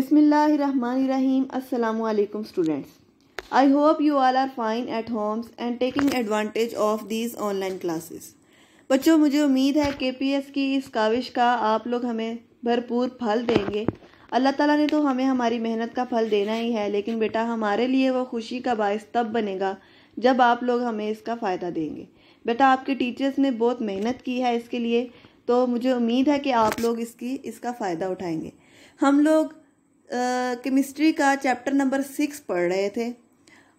Bismillahirrahmanirrahim. Assalamu alaikum students. I hope you all are fine at homes and taking advantage of these online classes. बच्चों, मुझे उम्मीद है KPS की इस काविश का आप लोग हमें भरपूर फल देंगे। अल्लाह ताला ने तो हमें हमारी मेहनत का फल देना ही है, लेकिन बेटा हमारे लिए वो खुशी का बायस तब बनेगा जब आप लोग हमें इसका फ़ायदा देंगे। बेटा आपके टीचर्स ने बहुत मेहनत की है इसके लिए, तो मुझे उम्मीद है कि आप लोग इसका फ़ायदा उठाएंगे। हम लोग केमिस्ट्री का चैप्टर नंबर 6 पढ़ रहे थे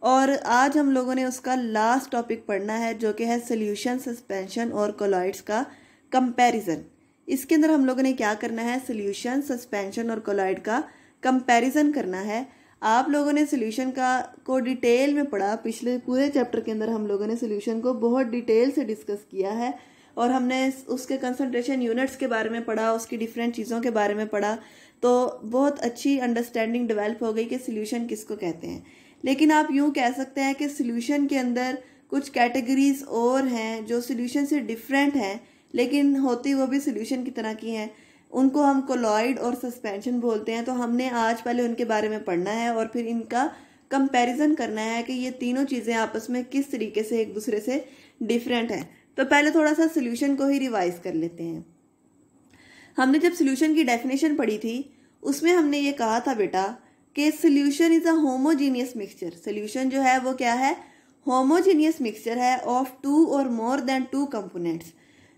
और आज हम लोगों ने उसका लास्ट टॉपिक पढ़ना है, जो कि है सोल्यूशन, सस्पेंशन और कोलॉइड्स का कंपैरिजन। इसके अंदर हम लोगों ने क्या करना है, सोल्यूशन, सस्पेंशन और कोलॉइड का कंपैरिजन करना है। आप लोगों ने सोल्यूशन को डिटेल में पढ़ा। पिछले पूरे चैप्टर के अंदर हम लोगों ने सोल्यूशन को बहुत डिटेल से डिस्कस किया है और हमने उसके कंसंट्रेशन यूनिट्स के बारे में पढ़ा, उसकी डिफरेंट चीज़ों के बारे में पढ़ा, तो बहुत अच्छी अंडरस्टैंडिंग डेवलप हो गई कि सोल्यूशन किसको कहते हैं। लेकिन आप यूँ कह सकते हैं कि सोल्यूशन के अंदर कुछ कैटेगरीज और हैं जो सोल्यूशन से डिफरेंट हैं, लेकिन होती वो भी सोल्यूशन की तरह की हैं। उनको हम कोलॉइड और सस्पेंशन बोलते हैं। तो हमने आज पहले उनके बारे में पढ़ना है और फिर इनका कंपैरिजन करना है कि ये तीनों चीज़ें आपस में किस तरीके से एक दूसरे से डिफरेंट हैं। तो पहले थोड़ा सा सोल्यूशन को ही रिवाइज कर लेते हैं। हमने जब सोल्यूशन की डेफिनेशन पढ़ी थी उसमें हमने ये कहा था बेटा कि solution is a homogeneous mixture. Solution जो है वो क्या है, होमोजीनियस मिक्सचर है ऑफ 2 और मोर देन 2 कंपोनेंट्स।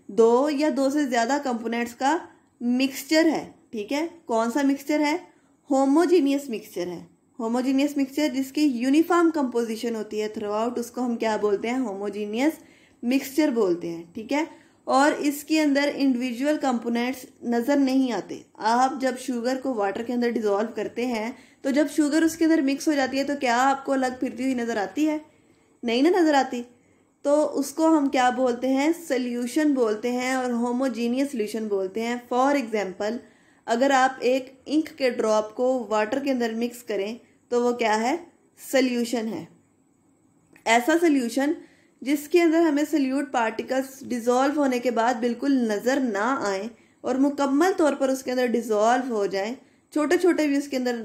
2 या 2 से ज्यादा कंपोनेंट्स का मिक्सचर है। ठीक है, कौन सा मिक्सचर है, होमोजीनियस मिक्सचर है। होमोजीनियस मिक्सचर जिसकी यूनिफॉर्म कंपोजिशन होती है थ्रू आउट, उसको हम क्या बोलते हैं, होमोजीनियस मिक्सचर बोलते हैं। ठीक है, और इसके अंदर इंडिविजुअल कंपोनेंट्स नज़र नहीं आते। आप जब शुगर को वाटर के अंदर डिसॉल्व करते हैं तो जब शुगर उसके अंदर मिक्स हो जाती है तो क्या आपको अलग फिरती हुई नज़र आती है, नहीं ना नज़र आती। तो उसको हम क्या बोलते हैं, सोल्यूशन बोलते हैं और होमोजीनियस सोल्यूशन बोलते हैं। फॉर एग्जांपल, अगर आप एक इंक के ड्रॉप को वाटर के अंदर मिक्स करें तो वो क्या है, सोल्यूशन है। ऐसा सोल्यूशन जिसके अंदर हमें सोल्यूट पार्टिकल्स डिसॉल्व होने के बाद बिल्कुल नज़र ना आए और मुकम्मल तौर पर उसके अंदर डिसॉल्व हो जाए, छोटे छोटे भी उसके अंदर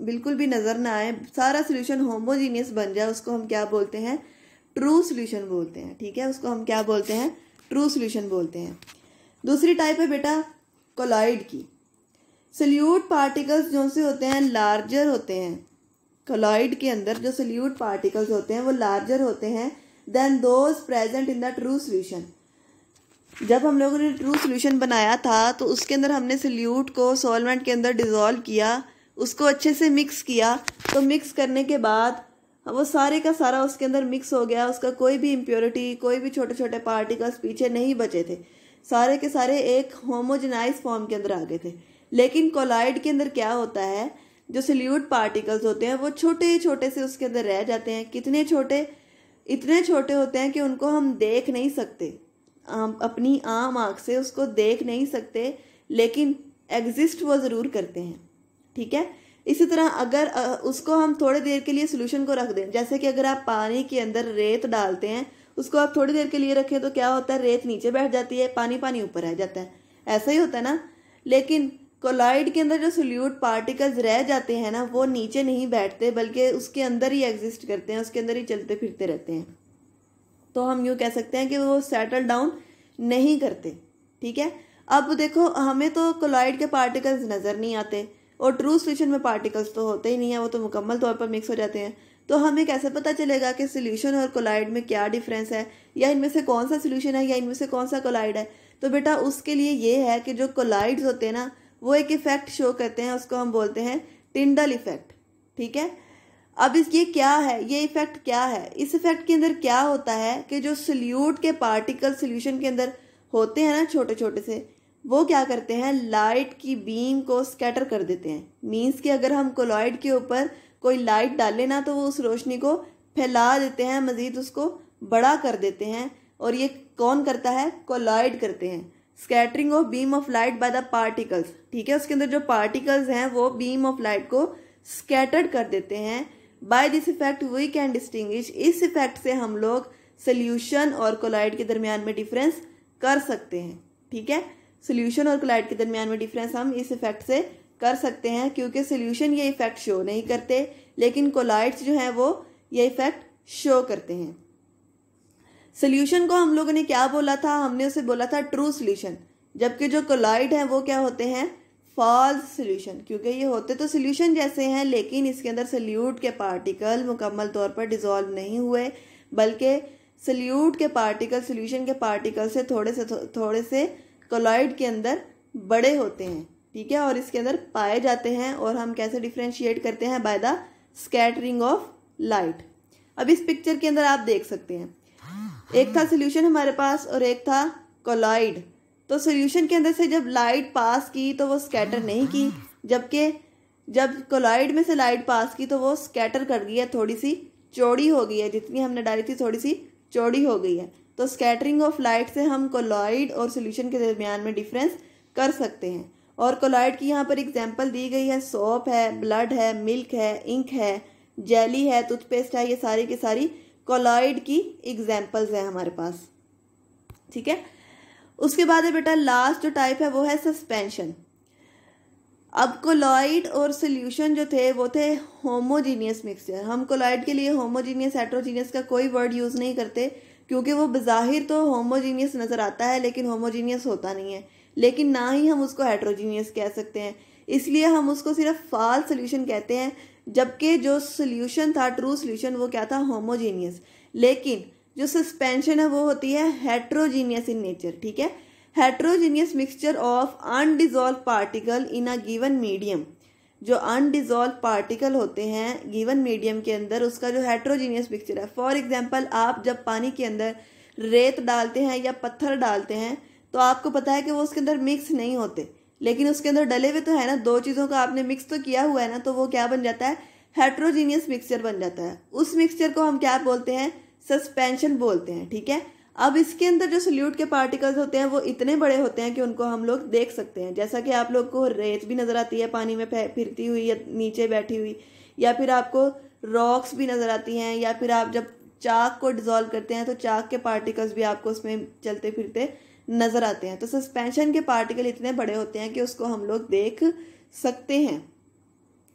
बिल्कुल भी नज़र ना आए, सारा सोल्यूशन होमोजीनियस बन जाए, उसको हम क्या बोलते हैं, ट्रू सोल्यूशन बोलते हैं। ठीक है, उसको हम क्या बोलते हैं, ट्रू सोल्यूशन बोलते हैं। दूसरी टाइप है बेटा कोलॉइड की। सोल्यूट पार्टिकल्स जो से होते हैं लार्जर होते हैं। कोलॉइड के अंदर जो सोल्यूट पार्टिकल्स होते हैं वो लार्जर होते हैं than those present in the true solution. जब हम लोगों ने ट्रू सोल्यूशन बनाया था तो उसके अंदर हमने सोल्यूट को सॉल्वेंट के अंदर डिसॉल्व किया, उसको अच्छे से मिक्स किया। तो मिक्स करने के बाद वो सारे का सारा उसके अंदर मिक्स हो गया, उसका कोई भी इम्प्योरिटी, कोई भी छोटे छोटे पार्टिकल्स पीछे नहीं बचे थे, सारे के सारे एक होमोजेनाइज फॉर्म के अंदर आ गए थे। लेकिन कोलॉइड के अंदर क्या होता है, जो सोल्यूट पार्टिकल्स होते हैं वो छोटे छोटे से उसके अंदर रह जाते हैं। कितने छोटे, इतने छोटे होते हैं कि उनको हम देख नहीं सकते, अपनी आम आँख से उसको देख नहीं सकते, लेकिन एग्जिस्ट वो ज़रूर करते हैं। ठीक है, इसी तरह अगर उसको हम थोड़ी देर के लिए सोल्यूशन को रख दें, जैसे कि अगर आप पानी के अंदर रेत डालते हैं, उसको आप थोड़ी देर के लिए रखें तो क्या होता है, रेत नीचे बैठ जाती है, पानी पानी ऊपर रह जाता है, ऐसा ही होता है ना। लेकिन कोलॉइड के अंदर जो सोल्यूट पार्टिकल्स रह जाते हैं ना, वो नीचे नहीं बैठते बल्कि उसके अंदर ही एग्जिस्ट करते हैं, उसके अंदर ही चलते फिरते रहते हैं। तो हम यूँ कह सकते हैं कि वो सेटल डाउन नहीं करते। ठीक है, अब देखो हमें तो कोलॉइड के पार्टिकल्स नज़र नहीं आते और ट्रू सोल्यूशन में पार्टिकल्स तो होते ही नहीं है, वो तो मुकम्मल तौर पर मिक्स हो जाते हैं। तो हमें कैसे पता चलेगा कि सोल्यूशन और कोलॉइड में क्या डिफरेंस है, या इनमें से कौन सा सोल्यूशन है या इनमें से कौन सा कोलॉइड है। तो बेटा उसके लिए ये है कि जो कोलॉइड्स होते हैं ना वो एक इफेक्ट शो करते हैं, उसको हम बोलते हैं टिंडल इफेक्ट। ठीक है, अब ये क्या है, ये इफेक्ट क्या है, इस इफेक्ट के अंदर क्या होता है कि जो सोल्यूट के पार्टिकल सोल्यूशन के अंदर होते हैं ना छोटे छोटे से, वो क्या करते हैं, लाइट की बीम को स्कैटर कर देते हैं। मीन्स कि अगर हम कोलॉइड के ऊपर कोई लाइट डालें ना तो वो उस रोशनी को फैला देते हैं, मजीद उसको बड़ा कर देते हैं। और ये कौन करता है, कोलॉइड करते हैं, scattering of beam of light by the particles. ठीक है, उसके अंदर जो पार्टिकल्स हैं वो बीम ऑफ लाइट को स्कैटर्ड कर देते हैं। By this effect we can distinguish, इस इफेक्ट से हम लोग सोल्यूशन और कोलॉइड के दरमियान में डिफरेंस कर सकते हैं। ठीक है, सोल्यूशन और कोलॉइड के दरमियान में डिफरेंस हम इस इफेक्ट से कर सकते हैं, क्योंकि सोल्यूशन ये इफेक्ट शो नहीं करते, लेकिन कोलॉइड्स जो हैं वो ये इफेक्ट शो करते हैं। सोल्यूशन को हम लोगों ने क्या बोला था, हमने उसे बोला था ट्रू सोल्यूशन, जबकि जो कोलॉइड हैं वो क्या होते हैं, फॉल्स सोल्यूशन, क्योंकि ये होते तो सोल्यूशन जैसे हैं लेकिन इसके अंदर सोल्यूट के पार्टिकल मुकम्मल तौर पर डिसॉल्व नहीं हुए, बल्कि सोल्यूट के पार्टिकल सोल्यूशन के पार्टिकल से थोड़े से कोलॉइड के अंदर बड़े होते हैं, ठीक है, और इसके अंदर पाए जाते हैं। और हम कैसे डिफ्रेंशिएट करते हैं, by the scattering of light. अब इस पिक्चर के अंदर आप देख सकते हैं, एक था सोल्यूशन हमारे पास और एक था कोलॉइड। तो सोल्यूशन के अंदर से जब लाइट पास की तो वो स्कैटर नहीं की, जबकि जब कोलॉइड में से लाइट पास की तो वो स्कैटर कर गई है, थोड़ी सी चौड़ी हो गई है, जितनी हमने डाली थी थोड़ी सी चौड़ी हो गई है। तो स्कैटरिंग ऑफ लाइट से हम कोलॉइड और सोल्यूशन के दरमियान में डिफरेंस कर सकते हैं। और कोलॉइड की यहाँ पर एग्जांपल दी गई है, सोप है, ब्लड है, मिल्क है, इंक है, जेली है, टूथपेस्ट है, ये सारी की सारी कोलॉइड की एग्जांपल्स हैं हमारे पास, ठीक है। उसके बाद है बेटा लास्ट जो टाइप है वो है सस्पेंशन। अब कोलॉइड और सोल्यूशन जो थे वो थे होमोजीनियस मिक्सचर। हम कोलॉइड के लिए होमोजीनियस हेट्रोजीनियस का कोई वर्ड यूज़ नहीं करते, क्योंकि वो बज़ाहिर तो होमोजीनियस नज़र आता है लेकिन होमोजीनियस होता नहीं है, लेकिन ना ही हम उसको हेट्रोजीनियस कह सकते हैं, इसलिए हम उसको सिर्फ फॉल्स सोल्यूशन कहते हैं। जबकि जो सोल्यूशन था ट्रू सोल्यूशन वो क्या था, होमोजीनियस। लेकिन जो सस्पेंशन है वो होती है हेट्रोजीनियस इन नेचर, ठीक है। Heterogeneous mixture of undissolved particle in a given medium, जो अनडिजॉल्व पार्टिकल होते हैं गिवन मीडियम के अंदर, उसका जो हेट्रोजीनियस मिक्सचर है। फॉर एग्जांपल आप जब पानी के अंदर रेत डालते हैं या पत्थर डालते हैं तो आपको पता है कि वो उसके अंदर मिक्स नहीं होते, लेकिन उसके अंदर डले हुए तो है ना, दो चीज़ों का आपने मिक्स तो किया हुआ है ना, तो वो क्या बन जाता है, हेट्रोजीनियस मिक्सचर बन जाता है। उस मिक्सचर को हम क्या बोलते हैं, सस्पेंशन बोलते हैं, ठीक है। अब इसके अंदर जो सोल्यूट के पार्टिकल्स होते हैं वो इतने बड़े होते हैं कि उनको हम लोग देख सकते हैं, जैसा कि आप लोग को रेत भी नज़र आती है पानी में फिरती हुई या नीचे बैठी हुई, या फिर आपको रॉक्स भी नज़र आती हैं, या फिर आप जब चाक को डिजॉल्व करते हैं तो चाक के पार्टिकल्स भी आपको उसमें चलते फिरते नज़र आते हैं। तो सस्पेंशन के पार्टिकल इतने बड़े होते हैं कि उसको हम लोग देख सकते हैं।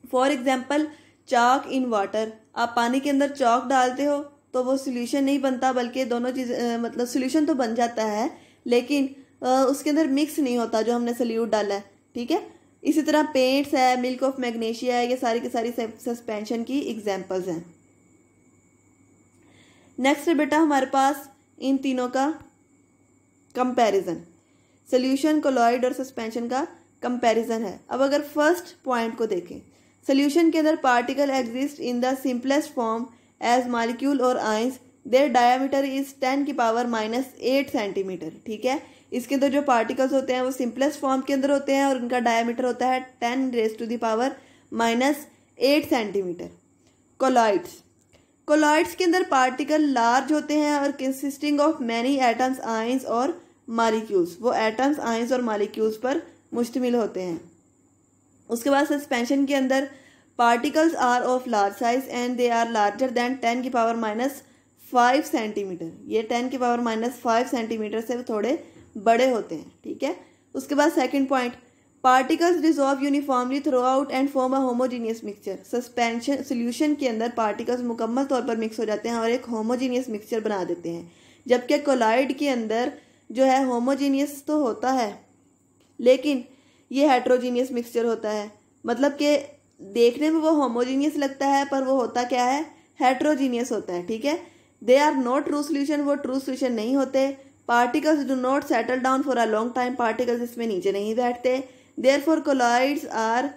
For example chalk in water, आप पानी के अंदर चौक डालते हो तो वो सोल्यूशन नहीं बनता, बल्कि दोनों चीज़ मतलब सोल्यूशन तो बन जाता है लेकिन उसके अंदर मिक्स नहीं होता जो हमने सोल्यूट डाला है, ठीक है। इसी तरह पेंट्स है, मिल्क ऑफ मैग्नीशिया है, ये सारी की सारी सस्पेंशन की एग्जांपल्स हैं। नेक्स्ट है बेटा हमारे पास इन तीनों का कंपैरिजन, सोल्यूशन, कोलॉइड और सस्पेंशन का कंपैरिजन है। अब अगर फर्स्ट पॉइंट को देखें, सोल्यूशन के अंदर particle exist in the simplest form as molecule और ions, their diameter is 10⁻⁸ centimetre, ठीक है। इसके अंदर जो पार्टिकल्स होते हैं वो सिंपलेस्ट फॉर्म के अंदर होते हैं और उनका डायमीटर होता है 10⁻⁻8 सेंटीमीटर। कोलॉइड्स के अंदर पार्टिकल लार्ज होते हैं और consisting of many atoms, ions और मॉलिक्यूल्स, वो एटम्स, आइंस और मॉलिक्यूल्स पर मुश्तमिल होते हैं। उसके बाद सस्पेंशन के अंदर particles are of large size and they are larger than 10⁻⁵ centimetre, ये 10⁻⁵ सेंटीमीटर से थोड़े बड़े होते हैं, ठीक है। उसके बाद second point, particles dissolve uniformly through out and form a homogeneous mixture. Suspension solution के अंदर पार्टिकल्स मुकम्मल तौर पर मिक्स हो जाते हैं और एक होमोजीनियस मिक्सचर बना देते हैं, जबकि कोलॉइड के अंदर जो है होमोजीनियस तो होता है लेकिन ये हेट्रोजीनियस मिक्सचर होता है, मतलब कि देखने में वो होमोजीनियस लगता है पर वो होता क्या है, हेट्रोजीनियस होता है, ठीक है। They are not true solution, वो ट्रू सोल्यूशन नहीं होते। Particles do not settle down for a long time, particles इसमें नीचे नहीं बैठते। Therefore colloids are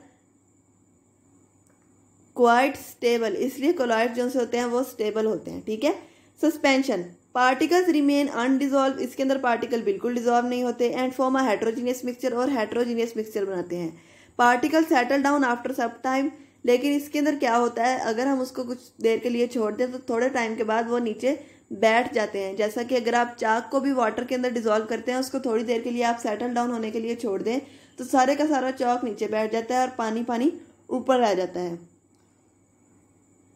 quite stable, इसलिए कोलॉइड्स जो होते हैं वो स्टेबल होते हैं, ठीक है। सस्पेंशन, पार्टिकल्स रिमेन अनडिजॉल्व, इसके अंदर पार्टिकल बिल्कुल डिजॉल्व नहीं होते and form a heterogeneous mixture, और हेट्रोजीनियस मिक्सचर बनाते हैं। Particle settle down after some time, लेकिन इसके अंदर क्या होता है, अगर हम उसको कुछ देर के लिए छोड़ दें तो थोड़े टाइम के बाद वो नीचे बैठ जाते हैं। जैसा कि अगर आप चाक को भी वाटर के अंदर डिजॉल्व करते हैं, उसको थोड़ी देर के लिए आप सेटल डाउन होने के लिए छोड़ दें तो सारे का सारा चाक नीचे बैठ जाता है और पानी पानी ऊपर रह जाता है।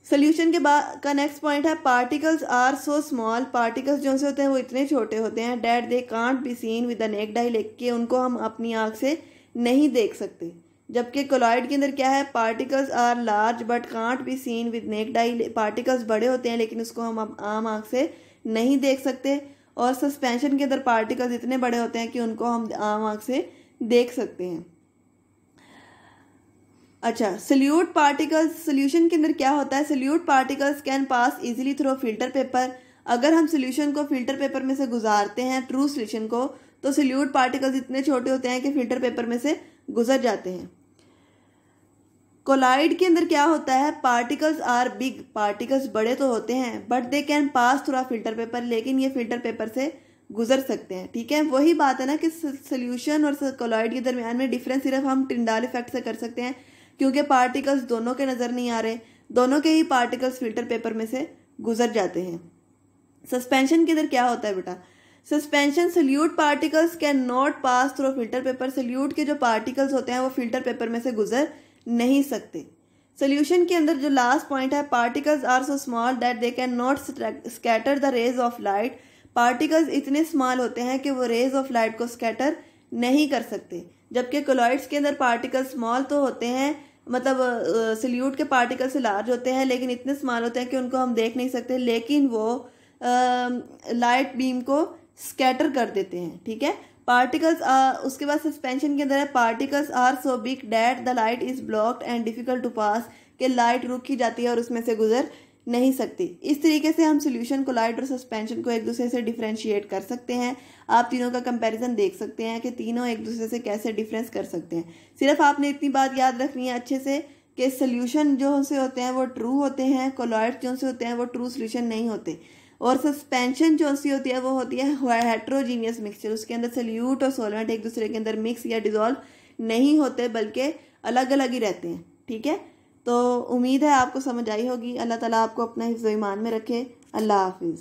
सोल्यूशन के बाद का नेक्स्ट पॉइंट है, particles are so small, particles जो से होते हैं वो इतने छोटे होते हैं that they can't be seen with the naked eye, लेके उनको हम अपनी आँख से नहीं देख सकते। जबकि कोलॉइड के अंदर क्या है, particles are large but can't be seen with naked eye, particles बड़े होते हैं लेकिन उसको हम आम आँख से नहीं देख सकते। और सस्पेंशन के अंदर पार्टिकल्स इतने बड़े होते हैं कि उनको हम आम आँख से देख सकते हैं। अच्छा, सल्यूट पार्टिकल्स, सोल्यूशन के अंदर क्या होता है, salute particles can pass easily through filter paper. अगर हम सोल्यूशन को फिल्टर पेपर में से गुजारते हैं, ट्रू सोल्यूशन को, तो सल्यूट पार्टिकल्स इतने छोटे होते हैं कि फिल्टर पेपर में से गुजर जाते हैं। कोलाइड के अंदर क्या होता है, पार्टिकल्स आर बिग, पार्टिकल्स बड़े तो होते हैं but they can pass through filter paper, लेकिन ये फिल्टर पेपर से गुजर सकते हैं। ठीक है, वही बात है ना कि सोल्यूशन और कोलाइड के दरमियान में डिफरेंस सिर्फ हम टिंडाल इफेक्ट से कर सकते हैं, क्योंकि पार्टिकल्स दोनों के नज़र नहीं आ रहे, दोनों के ही पार्टिकल्स फिल्टर पेपर में से गुजर जाते हैं। सस्पेंशन के अंदर क्या होता है बेटा, suspension solute particles can not pass through filter paper, solute के जो पार्टिकल्स होते हैं वो फिल्टर पेपर में से गुजर नहीं सकते। सोल्यूशन के अंदर जो लास्ट पॉइंट है, particles are so small that they can not scatter the rays of light, particles इतने स्मॉल होते हैं कि वो रेज ऑफ लाइट को स्कैटर नहीं कर सकते। जबकि कोलॉइड्स के अंदर पार्टिकल्स स्मॉल तो होते हैं, मतलब सोल्यूट के पार्टिकल से लार्ज होते हैं लेकिन इतने स्मॉल होते हैं कि उनको हम देख नहीं सकते, लेकिन वो लाइट बीम को स्कैटर कर देते हैं। ठीक है, पार्टिकल्स उसके बाद सस्पेंशन के अंदर है, particles are so big that the light is blocked and difficult to pass, कि लाइट रुकी जाती है और उसमें से गुजर नहीं सकती। इस तरीके से हम सोल्यूशन, कोलाइड और सस्पेंशन को एक दूसरे से डिफरेंशिएट कर सकते हैं। आप तीनों का कंपैरिजन देख सकते हैं कि तीनों एक दूसरे से कैसे डिफरेंस कर सकते हैं। सिर्फ आपने इतनी बात याद रखनी है अच्छे से कि सोल्यूशन जो से होते हैं वो ट्रू होते हैं, कोलाइड जो से होते हैं वो ट्रू सोल्यूशन नहीं होते, और सस्पेंशन जो सी होती है वो होती है हेट्रोजीनियस मिक्सचर, उसके अंदर सोल्यूट और सॉल्वेंट एक दूसरे के अंदर मिक्स या डिजोल्व नहीं होते बल्कि अलग अलग ही रहते हैं। ठीक है, तो उम्मीद है आपको समझ आई होगी। अल्लाह ताला आपको अपना हिफ्ज़-ओ-ईमान में रखे। अल्लाह हाफिज़।